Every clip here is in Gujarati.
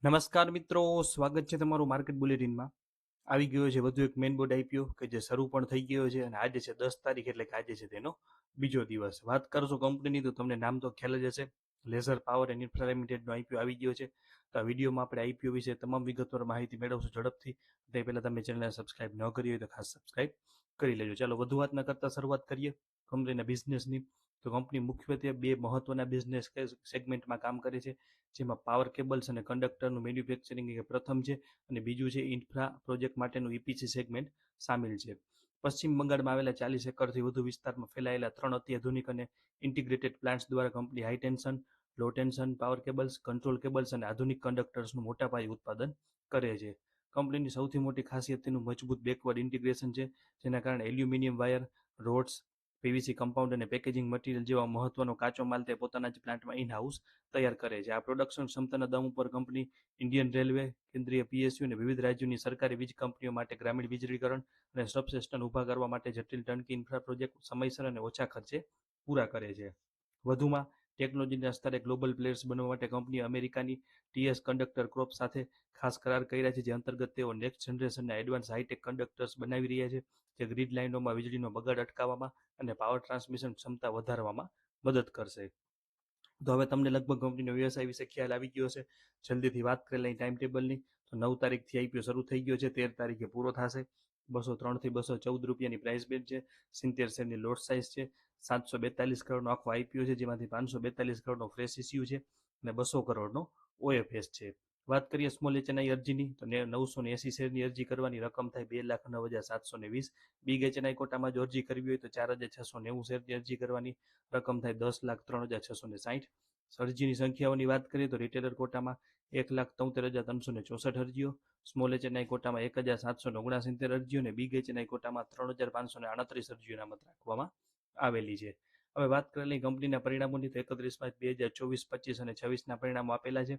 નમસ્કાર મિત્રો, સ્વાગત છે તમારું માર્કેટ બુલેટિનમાં. આવી ગયો છે વધુ એક મેઇન બોર્ડ આઈપીઓ કે જે શરૂ પણ થઈ ગયો છે અને આજે છે 10 તારીખ એટલે કે આજે છે તેનો બીજો દિવસ. વાત કરશો કંપનીની તો તમને નામ તો ખ્યાલ જ હશે. લેઝર પાવર એન્ડ ઇન્ફ્રા લિમિટેડનો આઈપીઓ આવી ગયો છે. તો આ વિડીયોમાં આપણે આઈપીઓ વિશે તમામ વિગતવાર માહિતી મેળવશું ઝડપથી. તે પહેલાં તમે ચેનલને સબસ્ક્રાઇબ ન કરી હોય તો ખાસ સબસ્ક્રાઇબ કરી લેજો. ચાલો વધુ વાત ન કરતા શરૂઆત કરીએ કંપનીના બિઝનેસની. તો કંપની મુખ્યત્વે બે મહત્વના બિઝનેસ સેગમેન્ટમાં કામ કરે છે, જેમાં પાવર કેબલ્સ અને કંડક્ટરનું મેન્યુફેક્ચરિંગ એ પ્રથમ છે અને બીજું છે ઇન્ફ્રા પ્રોજેક્ટ માટેનું ઈપીસી સેગમેન્ટ સામેલ છે. પશ્ચિમ બંગાળમાં આવેલા 40 એકરથી વધુ વિસ્તારમાં ફેલાયેલા 3 અત્યાધુનિક અને ઇન્ટિગ્રેટેડ પ્લાન્ટ્સ દ્વારા કંપની high tension, low tension power cables, control cables અને આધુનિક કંડક્ટર્સનું મોટા પાયે ઉત્પાદન કરે છે. કંપનીની સૌથી મોટી ખાસિયત તેનું મજબૂત બેકવર્ડ ઇન્ટિગ્રેશન છે, જેના કારણે aluminium wire, rods, PVC compound અને પેકેજિંગ મટીરિયલ જેવા મહત્વનો કાચો માલ તે પોતાના જ પ્લાન્ટમાં ઇન હાઉસ તૈયાર કરે છે. આ પ્રોડક્શન ક્ષમતાના દમ ઉપર કંપની ઇન્ડિયન રેલવે, કેન્દ્રીય પીએસયુ અને વિવિધ રાજ્યોની સરકારી વીજ કંપનીઓ માટે ગ્રામીણ વીજળીકરણ અને સબસ્ટેશન ઊભા કરવા માટે જટિલ ટર્નકી ઇન્ફ્રા પ્રોજેક્ટ સમયસર અને ઓછા ખર્ચે પૂરા કરે છે. વધુમાં ટેકનોલોજીના સ્તરે ગ્લોબલ પ્લેયર્સ બનવા માટે કંપનીએ અમેરિકાની ટીએસ કંડક્ટર ક્રોપ સાથે ખાસ કરાર કર્યા છે, જે અંતર્ગત તેઓ નેક્સ્ટ જનરેશનના એડવાન્સ હાઈટેક કંડક્ટર્સ બનાવી રહ્યા છે, જે ગ્રીડ લાઇનોમાં વીજળીનો બગાડ અટકાવવામાં અને પાવર ટ્રાન્સમિશન ક્ષમતા વધારવામાં મદદ કરશે. તો હવે તમને લગભગ કંપનીનો વ્યવસાય વિશે ખ્યાલ આવી ગયો છે. જલ્દીથી વાત કરી લઈએ ટાઈમ ટેબલની. તો 9 તારીખથી આઈપીઓ શરૂ થઈ ગયો છે, 13 તારીખે પૂરો થશે. 203 થી 214 રૂપિયાની પ્રાઇસ બેન્ડ છે. 70 શેરની લોટ સાઇઝ છે. 742 કરોડનો આખો આઈપીઓ છે, જેમાંથી 542 કરોડનો ફ્રેશ ઇસ્યુ છે અને 200 કરોડનો ઓએફએસ છે. વાત કરીએ સ્મોલ એચએનઆઈ અરજીની, તો 980 શેરની અરજી કરવાની રકમ થાય 2,09,720. બિગ એચએનઆઈ કોટામાં જો અરજી કરવી હોય તો 4,690 શેરની અરજી કરવાની રકમ થાય 10,03,660. અરજીની સંખ્યાઓની વાત કરીએ તો રિટેલર કોટામાં 1,73,364 અરજીઓ, સ્મોલ એચએનઆઈ કોટામાં 1,769 અરજીઓ અને બિગ એચએનઆઈ કોટામાં 3,538 અરજીઓ અનામત રાખવામાં આવેલી છે. હવે વાત કરી લઈએ કંપનીના પરિણામોની, તો 31 માર્ચ 2024, 25 અને 26ના પરિણામો આપેલા છે.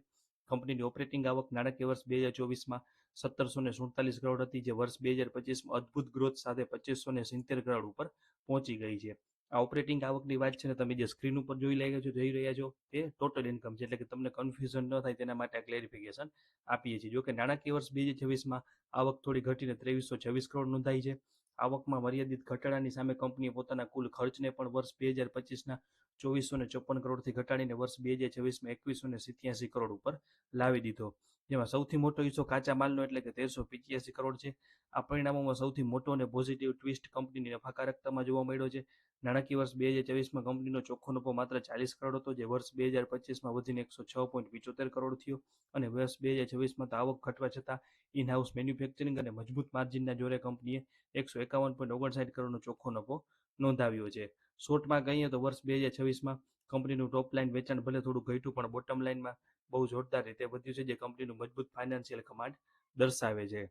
કંપનીની ઓપરેટિંગ આવક નાણાકીય વર્ષ 2024માં 1,747 કરોડ હતી, જે વર્ષ 2025માં અદ્ભુત ગ્રોથ સાથે 2,570 કરોડ ઉપર પહોંચી ગઈ છે. આ ઓપરેટિંગ આવકની વાત છે ને, તમે જે સ્ક્રીન ઉપર જોઈ રહ્યા છો તે ટોટલ ઇન્કમ છે, એટલે કે તમને કન્ફ્યુઝન ન થાય તેના માટે આ ક્લેરિફિકેશન આપીએ છીએ. જો કે નાણાકીય વર્ષ 2026માં આવક થોડી ઘટીને 2,326 કરોડ નોંધાઈ છે. આવકમાં મર્યાદિત ઘટાડાની સામે કંપનીએ પોતાના કુલ ખર્ચને પણ વર્ષ 2025ના 2,454 કરોડથી ઘટાડીને વર્ષ 2026માં 2,187 કરોડ ઉપર લાવી દીધો, જેમાં સૌથી મોટો હિસ્સો કાચા માલનો એટલે કે 1,385 કરોડ છે. આ પરિણામોમાં સૌથી મોટો અને પોઝિટિવ ટ્વિસ્ટ કંપનીની નફાકારકતામાં જોવા મળ્યો છે. નાણાકીય વર્ષ 2024માં કંપનીનો ચોખ્ખો નફો માત્ર 40 કરોડ હતો, જે વર્ષ 2025માં વધીને 106.75 કરોડ થયો અને વર્ષ 2026માં તો આવક ઘટવા છતાં ઇન હાઉસ મેન્યુફેક્ચરિંગ અને મજબૂત માર્જિનના જોરે કંપનીએ 151.59 કરોડનો ચોખ્ખો નફો નોંધાવ્યો છે. શોર્ટમાં કહીએ તો વર્ષ 2026માં કંપનીનું ટોપ લાઇન વેચાણ ભલે થોડું ઘટ્યું, પણ બોટમ લાઇનમાં બહુ જોરદાર રીતે વધ્યું છે, જે કંપનીનું મજબૂત ફાઇનાન્શિયલ કમાન્ડ દર્શાવે છે.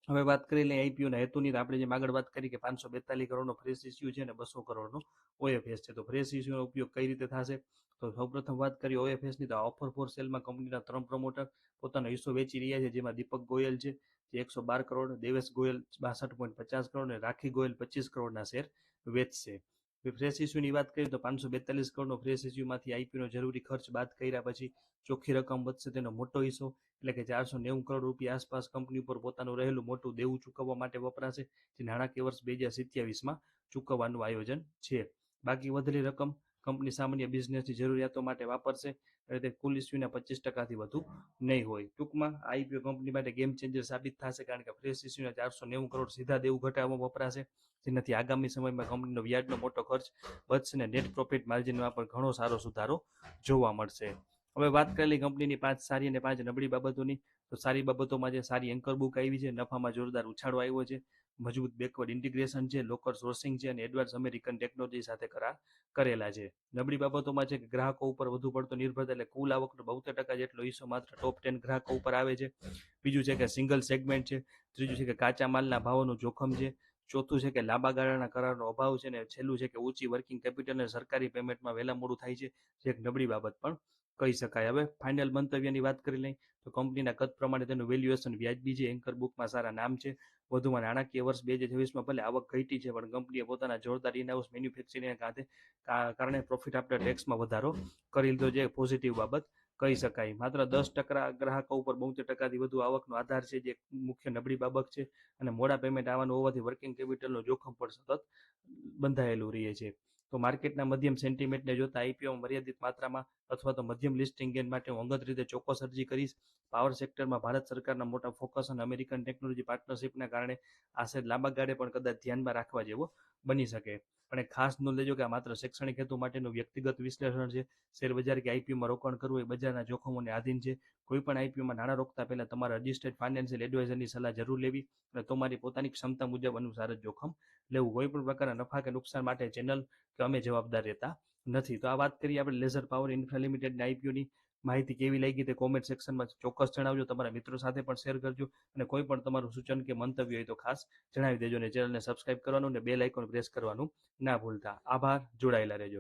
હવે વાત કરી લઈએ આઈપીઓના હેતુની, તો આપણે જેમ આગળ વાત કરી કે 542 કરોડનો ફ્રેશ ઇસ્યુ છે અને 200 કરોડનો ઓએફએસ છે. તો ફ્રેશ ઇસ્યુનો ઉપયોગ કઈ રીતે થશે, તો સૌપ્રથમ વાત કરીએ ઓએફએસની, તો ઓફર ફોર સેલમાં કંપનીના 3 પ્રમોટર પોતાનો હિસ્સો વેચી રહ્યા છે, જેમાં દીપક ગોયલ છે જે 112 કરોડ, દેવેશ ગોયલ 62.50 કરોડ અને રાખી ગોયલ 25 કરોડના શેર વેચશે. ફ્રેશ ઇસ્યુની વાત કરીએ તો 542 કરોડનો ફ્રેશ ઇસ્યુમાંથી આઈપીઓનો જરૂરી ખર્ચ બાદ કર્યા પછી ચોખ્ખી રકમ વધશે. તેનો મોટો હિસ્સો એટલે કે 490 કરોડ રૂપિયા આસપાસ કંપની ઉપર પોતાનું રહેલું મોટું દેવું ચૂકવવા માટે વપરાશે, જે નાણાકીય વર્ષ 2027માં ચૂકવવાનું આયોજન છે. બાકી વધેલી રકમ કંપની સામાન્ય બિઝનેસની જરૂરિયાતો માટે વાપરશે, એટલે તે કુલ ઇસ્યુના 25%થી વધુ નહીં હોય. ટૂંકમાં આઈપીઓ કંપની માટે ગેમ ચેન્જર સાબિત થશે, કારણ કે ફ્રેશ ઇસ્યુના 490 કરોડ સીધા દેવું ઘટાડવામાં વપરાશે, જેનાથી આગામી સમયમાં કંપનીનો વ્યાજનો મોટો ખર્ચ બચશે અને નેટ પ્રોફિટ માર્જિનમાં પણ ઘણો સારો સુધારો જોવા મળશે. હવે વાત કરેલી કંપનીની 5 સારી અને 5 નબળી બાબતોની, તો સારી બાબતોમાં જે સારી એન્કર બુક આવી છે, નફામાં જોરદાર ઉછાળો આવ્યો છે, મજબૂત બેકવર્ડ ઇન્ટિગ્રેશન છે, લોકલ સોર્સિંગ છે અને એડવાન્સ અમેરિકન ટેકનોલોજી સાથે કરાર કરેલા છે. નબળી બાબતોમાં છે કે ગ્રાહકો ઉપર વધુ પડતો નિર્ભરતા, એટલે કુલ આવકનો 72% જેટલો હિસ્સો માત્ર ટોપ 10 ગ્રાહકો ઉપર આવે છે. બીજું છે કે સિંગલ સેગમેન્ટ છે. ત્રીજું છે કે કાચા માલના ભાવોનું જોખમ છે. ચોથું છે કે લાંબા ગાળાના કરારનો અભાવ છે અને છેલ્લું છે કે ઊંચી વર્કિંગ કેપિટલ અને સરકારી પેમેન્ટમાં વહેલા મોડું થાય છે, જે એક નબળી બાબત પણ કહી શકાય. હવે ફાઇનલ મંતવ્યની વાત કરી લઈએ તો કંપનીના કદ પ્રમાણે તેનું વેલ્યુએશન વ્યાજબી છે, એન્કર બુકમાં સારા નામ છે. વધુમાં નાણાકીય વર્ષ 2026માં ભલે આવક ઘટી છે, પણ કંપનીએ પોતાના જોરદાર ઇનહાઉસ મેન્યુફેક્ચરિંગના કારણે પ્રોફિટ આફ્ટર ટેક્સમાં વધારો કરી લીધો છે, પોઝિટિવ બાબત કહી શકાય. માત્ર 10% ગ્રાહકો ઉપર 72%થી વધુ આવકનો આધાર છે, જે મુખ્ય નબળી બાબત છે. અને મોડા પેમેન્ટ આવવાનું હોવાથી વર્કિંગ કેપિટલનું જોખમ પણ સતત બંધાયેલું રહે છે. તો માર્કેટના મધ્યમ સેન્ટિમેન્ટને જોતા આઈપીઓમાં મર્યાદિત માત્રામાં અથવા તો મધ્યમ લિસ્ટિંગ ગેઇન માટે હું અંગત રીતે ચોક્કસ અરજી કરીશ. પાવર સેક્ટરમાં ભારત સરકારના મોટા ફોકસ અને અમેરિકન ટેકનોલોજી પાર્ટનરશિપના કારણે આશરે લાંબા ગાળે પણ કદાચ ધ્યાનમાં રાખવા જેવો બની શકે. પણ ખાસ નોંધ લેજો કે આ માત્ર શૈક્ષણિક હેતુ માટેનું વ્યક્તિગત વિશ્લેષણ છે. શેર બજાર કે આઈપીઓમાં રોકાણ કરવું એ બજારના જોખમોને આધીન છે. કોઈ પણ આઈપીઓમાં નાણાં રોકતા પહેલા તમારા રજિસ્ટર્ડ ફાઇનાન્શિયલ એડવાઇઝરની સલાહ જરૂર લેવી અને તમારી પોતાની ક્ષમતા મુજબ અનુસાર જ જોખમ લેવું. કોઈ પણ પ્રકારના નફા કે નુકસાન માટે ચેનલ કે અમે જવાબદાર રહેતા નથી. તો આ વાત કરીએ આપણે લેઝર પાવર ઇન્ફ્રા લિમિટેડની આઈપીઓની. માહિતી કેવી લાગી તે કોમેન્ટ સેક્શનમાં ચોક્કસ જણાવજો. તમારા મિત્રો સાથે પણ શેર કરજો અને કોઈ પણ તમારું સૂચન કે મંતવ્ય હોય તો ખાસ જણાવી દેજો. અને ચેનલને સબસ્ક્રાઇબ કરવાનું અને બેલ આઇકોન પ્રેસ કરવાનું ના ભૂલતા. આભાર. જોડાયેલા રહેજો.